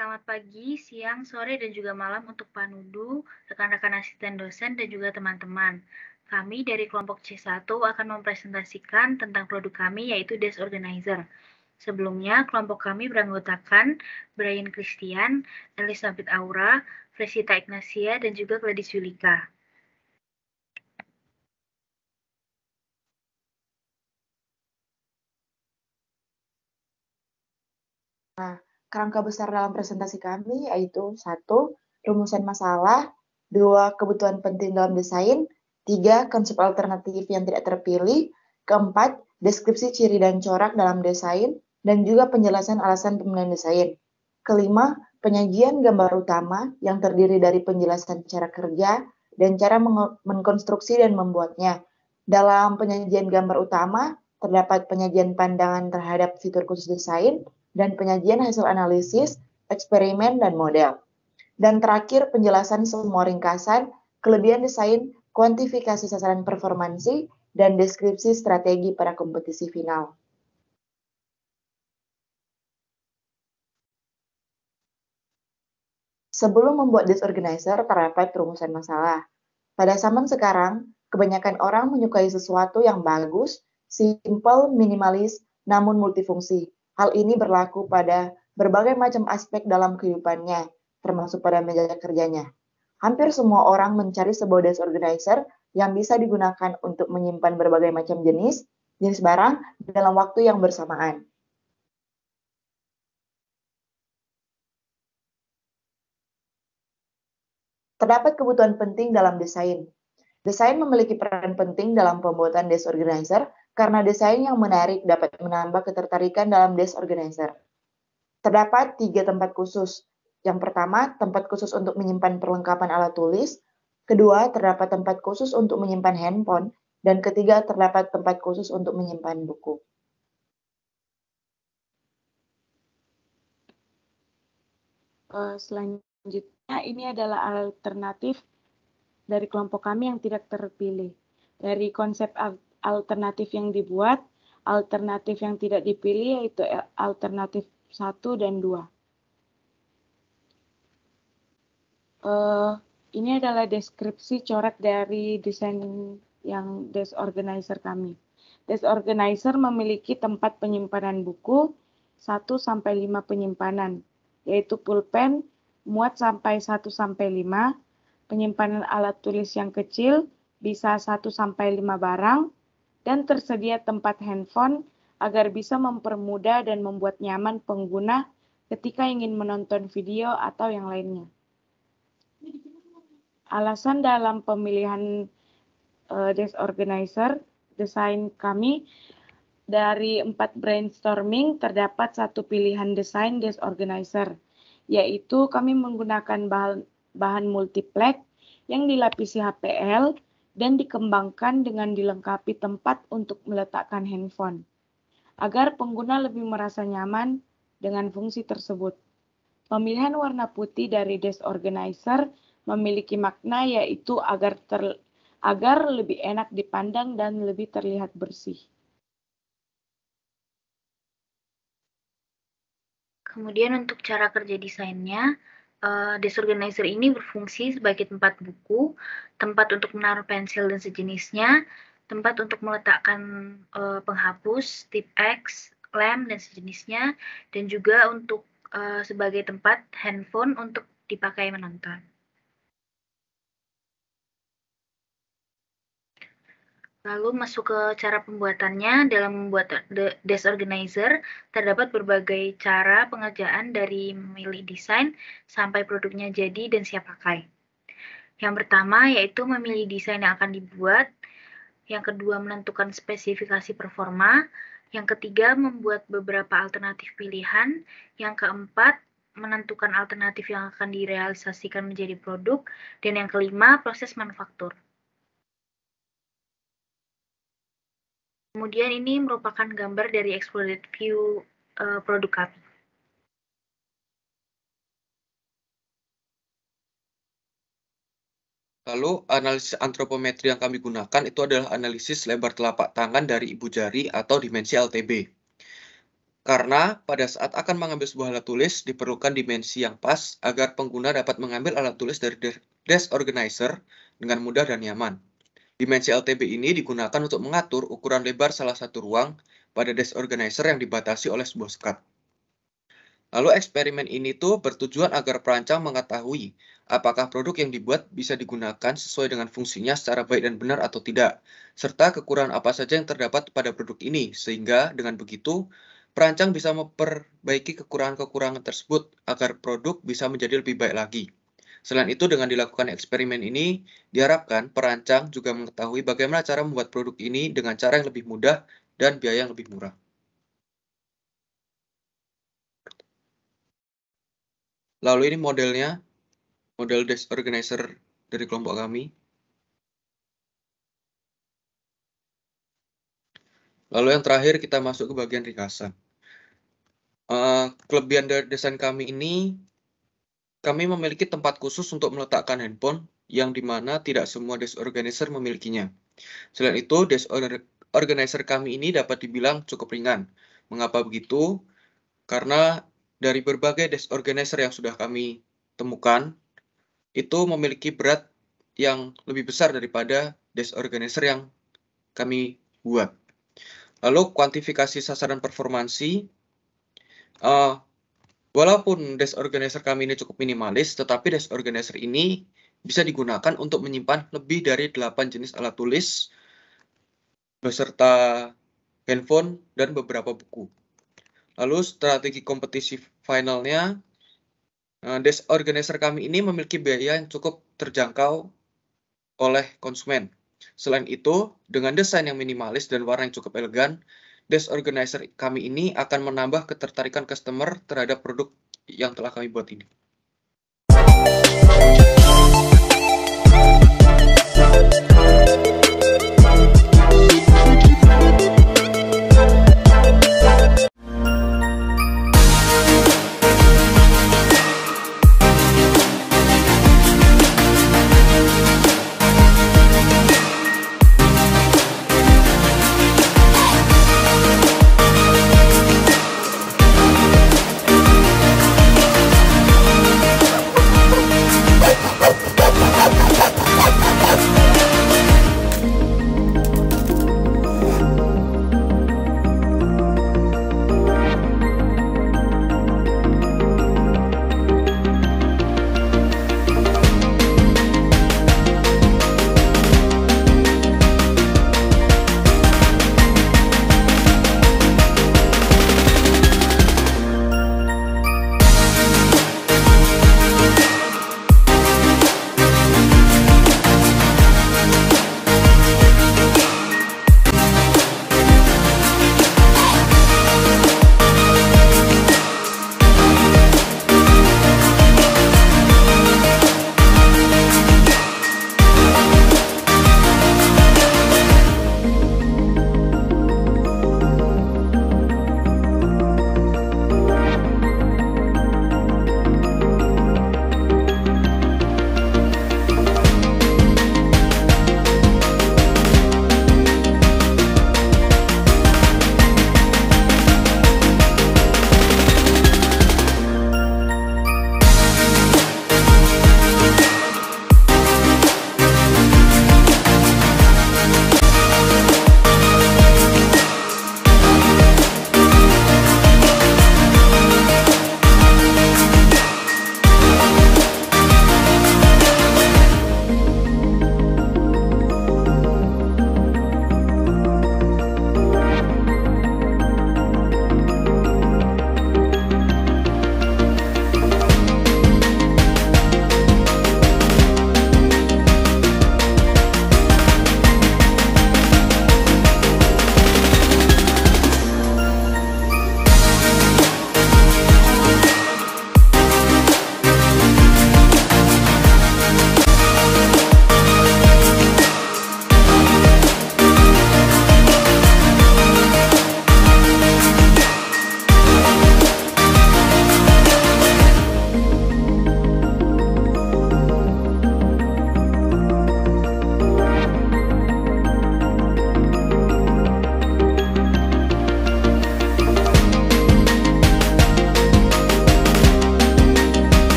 Selamat pagi, siang, sore, dan juga malam untuk Pak Nudu, rekan-rekan asisten dosen, dan juga teman-teman. Kami dari kelompok C1 akan mempresentasikan tentang produk kami yaitu Desk Organizer. Sebelumnya, kelompok kami beranggotakan Brian Christian, Elizabeth Aura, Fresita Ignacia, dan juga Gladys Yulika. Nah, kerangka besar dalam presentasi kami yaitu 1. Rumusan masalah, 2. Kebutuhan penting dalam desain, 3. Konsep alternatif yang tidak terpilih, 4. Deskripsi ciri dan corak dalam desain, dan juga penjelasan alasan pemilihan desain. 5. Penyajian gambar utama yang terdiri dari penjelasan cara kerja dan cara mengkonstruksi dan membuatnya. Dalam penyajian gambar utama, terdapat penyajian pandangan terhadap fitur khusus desain, dan penyajian hasil analisis, eksperimen, dan model. Dan terakhir, penjelasan semua ringkasan, kelebihan desain, kuantifikasi sasaran performansi, dan deskripsi strategi pada kompetisi final. Sebelum membuat Desk Organizer, terdapat rumusan masalah. Pada zaman sekarang, kebanyakan orang menyukai sesuatu yang bagus, simple, minimalis, namun multifungsi. Hal ini berlaku pada berbagai macam aspek dalam kehidupannya, termasuk pada meja kerjanya. Hampir semua orang mencari sebuah desk organizer yang bisa digunakan untuk menyimpan berbagai macam jenis barang dalam waktu yang bersamaan. Terdapat kebutuhan penting dalam desain. Desain memiliki peran penting dalam pembuatan desk organizer karena desain yang menarik dapat menambah ketertarikan dalam desk organizer. Terdapat 3 tempat khusus. Yang pertama, tempat khusus untuk menyimpan perlengkapan alat tulis. Kedua, terdapat tempat khusus untuk menyimpan handphone. Dan ketiga, terdapat tempat khusus untuk menyimpan buku. Selanjutnya, ini adalah alternatif dari kelompok kami yang tidak terpilih. Dari konsep alternatif yang dibuat, alternatif yang tidak dipilih yaitu alternatif 1 dan 2. Ini adalah deskripsi corak dari desain yang desk organizer kami. Desk organizer memiliki tempat penyimpanan buku 1-5 penyimpanan, yaitu pulpen muat sampai 1-5, penyimpanan alat tulis yang kecil bisa 1-5 barang, dan tersedia tempat handphone agar bisa mempermudah dan membuat nyaman pengguna ketika ingin menonton video atau yang lainnya. Alasan dalam pemilihan desk organizer desain kami, dari 4 brainstorming terdapat 1 pilihan desain desk organizer, yaitu kami menggunakan bahan multiplex yang dilapisi HPL dan dikembangkan dengan dilengkapi tempat untuk meletakkan handphone, agar pengguna lebih merasa nyaman dengan fungsi tersebut. Pemilihan warna putih dari desk organizer memiliki makna yaitu agar lebih enak dipandang dan lebih terlihat bersih. Kemudian untuk cara kerja desainnya, desk organizer ini berfungsi sebagai tempat buku, tempat untuk menaruh pensil dan sejenisnya, tempat untuk meletakkan penghapus, tip X, lem dan sejenisnya, dan juga untuk sebagai tempat handphone untuk dipakai menonton. Lalu masuk ke cara pembuatannya. Dalam membuat desk organizer, terdapat berbagai cara pengerjaan dari memilih desain sampai produknya jadi dan siap pakai. Yang pertama yaitu memilih desain yang akan dibuat. Yang kedua menentukan spesifikasi performa. Yang ketiga membuat beberapa alternatif pilihan. Yang keempat menentukan alternatif yang akan direalisasikan menjadi produk. Dan yang kelima proses manufaktur. Kemudian ini merupakan gambar dari exploded view produk kami. Lalu analisis antropometri yang kami gunakan itu adalah analisis lebar telapak tangan dari ibu jari atau dimensi LTB. Karena pada saat akan mengambil sebuah alat tulis, diperlukan dimensi yang pas agar pengguna dapat mengambil alat tulis dari desk organizer dengan mudah dan nyaman. Dimensi LTB ini digunakan untuk mengatur ukuran lebar salah satu ruang pada desk organizer yang dibatasi oleh sebuah sekat. Lalu eksperimen ini tuh bertujuan agar perancang mengetahui apakah produk yang dibuat bisa digunakan sesuai dengan fungsinya secara baik dan benar atau tidak, serta kekurangan apa saja yang terdapat pada produk ini, sehingga dengan begitu perancang bisa memperbaiki kekurangan-kekurangan tersebut agar produk bisa menjadi lebih baik lagi. Selain itu, dengan dilakukan eksperimen ini, diharapkan perancang juga mengetahui bagaimana cara membuat produk ini dengan cara yang lebih mudah dan biaya yang lebih murah. Lalu ini modelnya, model desk organizer dari kelompok kami. Lalu yang terakhir kita masuk ke bagian ringkasan. Kelebihan dari desain kami ini, kami memiliki tempat khusus untuk meletakkan handphone yang dimana tidak semua desk organizer memilikinya. Selain itu, desk organizer kami ini dapat dibilang cukup ringan. Mengapa begitu? Karena dari berbagai desk organizer yang sudah kami temukan, itu memiliki berat yang lebih besar daripada desk organizer yang kami buat. Lalu kuantifikasi sasaran performansi, walaupun desk organizer kami ini cukup minimalis, tetapi desk organizer ini bisa digunakan untuk menyimpan lebih dari 8 jenis alat tulis, beserta handphone dan beberapa buku. Lalu strategi kompetisi finalnya, desk organizer kami ini memiliki biaya yang cukup terjangkau oleh konsumen. Selain itu, dengan desain yang minimalis dan warna yang cukup elegan, desk organizer kami ini akan menambah ketertarikan customer terhadap produk yang telah kami buat ini.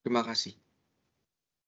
Terima kasih.